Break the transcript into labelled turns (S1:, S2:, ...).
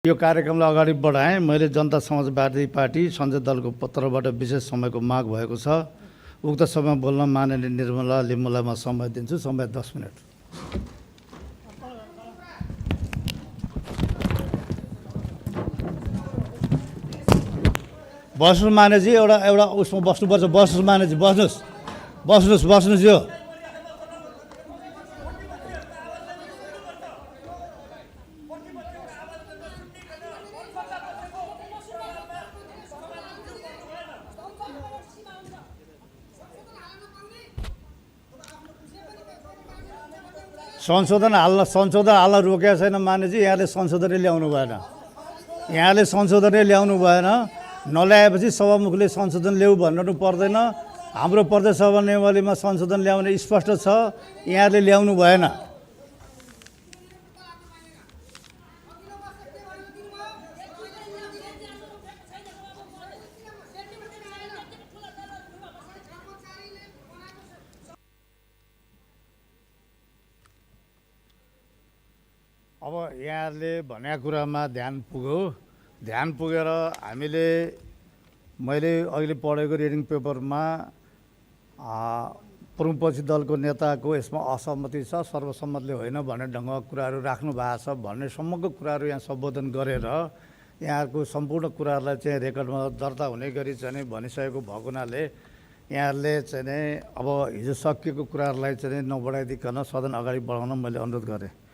S1: यो कार्यक्रमलाई अगाडि बढाएँ। मैले जनता समाजवादी पार्टी सञ्जय दलको पत्रबाट विशेष समयको माग भएको छ। उक्त समय बोल्न माननीय निर्मला लिम्बुलाई म समय दिन्छु। समय 10 मिनट। बस्नु मानेजी, एउटा उसमा बस्नुपर्छ। बस्नुहोस् मानेजी, बस्नुहोस् यो। संशोधन हाल्न रोकेको छैन मानेजी। यहाँले संशोधनै ल्याउनु भएन। नल्याएपछि सभामुखले संशोधन ल्याऊ भन्नु पर्दैन। हाम्रो प्रदेश सभा नियमावलीमा संशोधन ल्याउने स्पष्ट छ। यहाँले ल्याउनु भएन। अब यहाँले भनेको कुरामा ध्यान पुगेर मैले अहिले पढेको रिडिङ पेपरमा प्रमुखपक्षी दलको नेताको यसमा असहमति छ, सर्वसम्मतले होइन भन्ने ढङ्गका कुराहरू राख्नु भएको छ भन्ने सम्मको कुराहरू यहाँ सम्बोधन गरेर यहाँहरूको सम्पूर्ण कुराहरूलाई चाहिँ रेकर्डमा दर्ता हुने गरी चाहिँ भनिसकेको भएको हुनाले यहाँहरूले चाहिँ अब हिजो सकिएको कुराहरूलाई चाहिँ नबढाइदिकन सदन अगाडि बढाउन मैले अनुरोध गरेँ।